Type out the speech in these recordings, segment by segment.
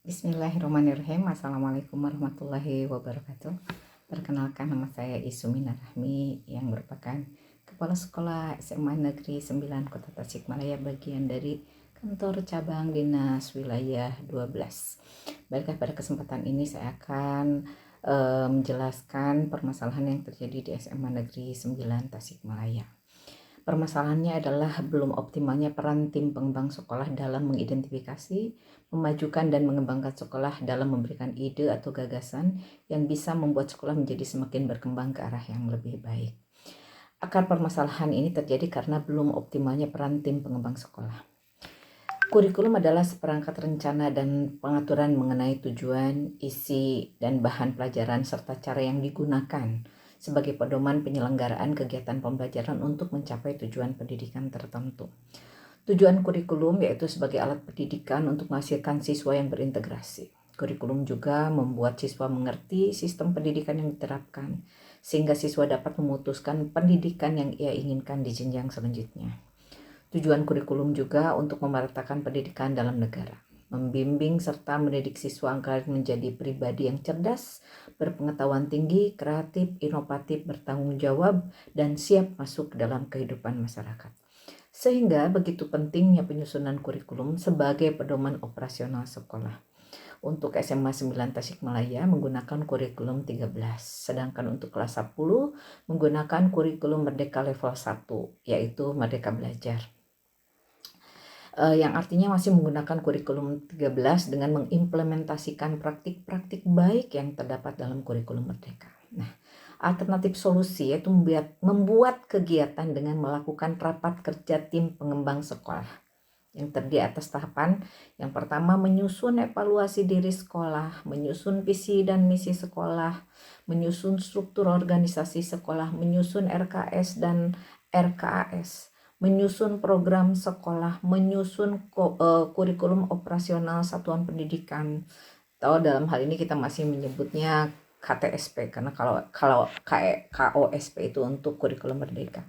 Bismillahirrahmanirrahim. Assalamualaikum warahmatullahi wabarakatuh. Perkenalkan, nama saya Isumina Rahmi yang merupakan Kepala Sekolah SMA Negeri 9 Kota Tasikmalaya, bagian dari Kantor Cabang Dinas Wilayah 12. Baiklah, pada kesempatan ini saya akan menjelaskan permasalahan yang terjadi di SMA Negeri 9 Tasikmalaya. Permasalahannya adalah belum optimalnya peran tim pengembang sekolah dalam mengidentifikasi, memajukan dan mengembangkan sekolah dalam memberikan ide atau gagasan yang bisa membuat sekolah menjadi semakin berkembang ke arah yang lebih baik. Akar permasalahan ini terjadi karena belum optimalnya peran tim pengembang sekolah. Kurikulum adalah seperangkat rencana dan pengaturan mengenai tujuan, isi, dan bahan pelajaran serta cara yang digunakan sebagai pedoman penyelenggaraan kegiatan pembelajaran untuk mencapai tujuan pendidikan tertentu. Tujuan kurikulum yaitu sebagai alat pendidikan untuk menghasilkan siswa yang berintegrasi. Kurikulum juga membuat siswa mengerti sistem pendidikan yang diterapkan, sehingga siswa dapat memutuskan pendidikan yang ia inginkan di jenjang selanjutnya. Tujuan kurikulum juga untuk memeratakan pendidikan dalam negara, membimbing serta mendidik siswa agar menjadi pribadi yang cerdas, berpengetahuan tinggi, kreatif, inovatif, bertanggung jawab, dan siap masuk dalam kehidupan masyarakat. Sehingga begitu pentingnya penyusunan kurikulum sebagai pedoman operasional sekolah. Untuk SMA 9 Tasikmalaya menggunakan kurikulum 13, sedangkan untuk kelas 10 menggunakan kurikulum Merdeka level 1, yaitu Merdeka Belajar. Yang artinya masih menggunakan kurikulum 13 dengan mengimplementasikan praktik-praktik baik yang terdapat dalam kurikulum Merdeka. Nah, alternatif solusi yaitu membuat kegiatan dengan melakukan rapat kerja tim pengembang sekolah yang terdiri atas tahapan. Yang pertama, menyusun evaluasi diri sekolah, menyusun visi dan misi sekolah, menyusun struktur organisasi sekolah, menyusun RKS dan RKAS, menyusun program sekolah, menyusun kurikulum operasional satuan pendidikan. Atau dalam hal ini kita masih menyebutnya KTSP, karena kalau KOSP itu untuk kurikulum merdeka.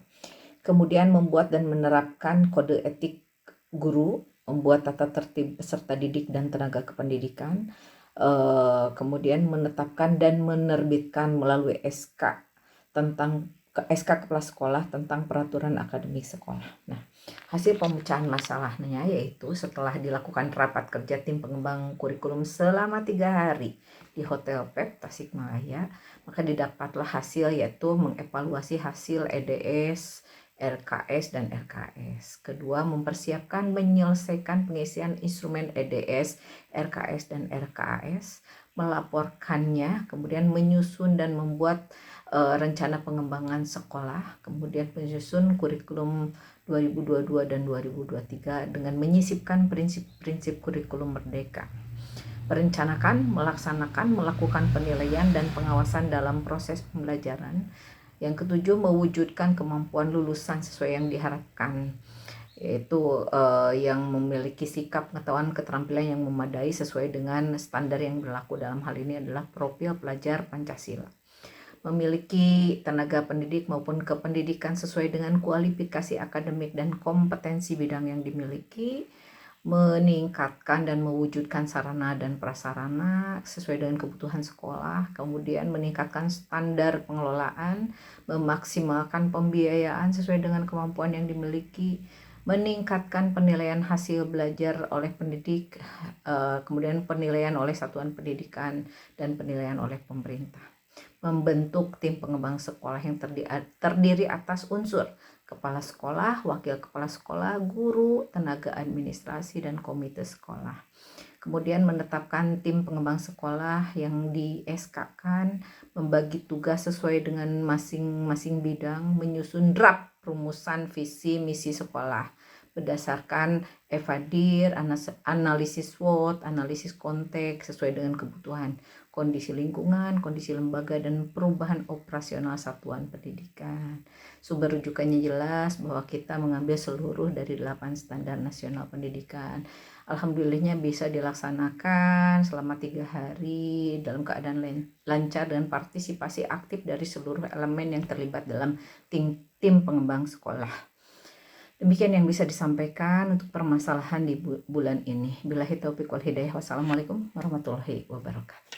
Kemudian membuat dan menerapkan kode etik guru, membuat tata tertib peserta didik dan tenaga kependidikan, kemudian menetapkan dan menerbitkan melalui SK Kepala Sekolah tentang peraturan akademik sekolah. Nah, hasil pemecahan masalahnya yaitu setelah dilakukan rapat kerja tim pengembang kurikulum selama 3 hari di Hotel PEP Tasikmalaya, maka didapatlah hasil yaitu mengevaluasi hasil EDS, RKS dan RKS. Kedua, mempersiapkan menyelesaikan pengisian instrumen EDS, RKS dan RKS, melaporkannya, kemudian menyusun dan membuat rencana pengembangan sekolah, kemudian menyusun kurikulum 2022 dan 2023 dengan menyisipkan prinsip-prinsip kurikulum merdeka. Merencanakan, melaksanakan, melakukan penilaian dan pengawasan dalam proses pembelajaran. Yang ketujuh, mewujudkan kemampuan lulusan sesuai yang diharapkan, yaitu yang memiliki sikap, pengetahuan, keterampilan yang memadai sesuai dengan standar yang berlaku. Dalam hal ini adalah profil pelajar Pancasila. Memiliki tenaga pendidik maupun kependidikan sesuai dengan kualifikasi akademik dan kompetensi bidang yang dimiliki, meningkatkan dan mewujudkan sarana dan prasarana sesuai dengan kebutuhan sekolah, kemudian meningkatkan standar pengelolaan, memaksimalkan pembiayaan sesuai dengan kemampuan yang dimiliki, meningkatkan penilaian hasil belajar oleh pendidik, kemudian penilaian oleh satuan pendidikan dan penilaian oleh pemerintah. Membentuk tim pengembang sekolah yang terdiri atas unsur kepala sekolah, wakil kepala sekolah, guru, tenaga administrasi, dan komite sekolah. Kemudian menetapkan tim pengembang sekolah yang di SK-kan, membagi tugas sesuai dengan masing-masing bidang, menyusun draft rumusan visi misi sekolah berdasarkan evadir, analisis SWOT, analisis konteks sesuai dengan kebutuhan, kondisi lingkungan, kondisi lembaga, dan perubahan operasional satuan pendidikan. Sumber rujukannya jelas bahwa kita mengambil seluruh dari 8 standar nasional pendidikan. Alhamdulillahnya bisa dilaksanakan selama 3 hari dalam keadaan lancar dengan partisipasi aktif dari seluruh elemen yang terlibat dalam tim pengembang sekolah. Demikian yang bisa disampaikan untuk permasalahan di bulan ini. Billahi taufiq wal hidayah. Wassalamualaikum warahmatullahi wabarakatuh.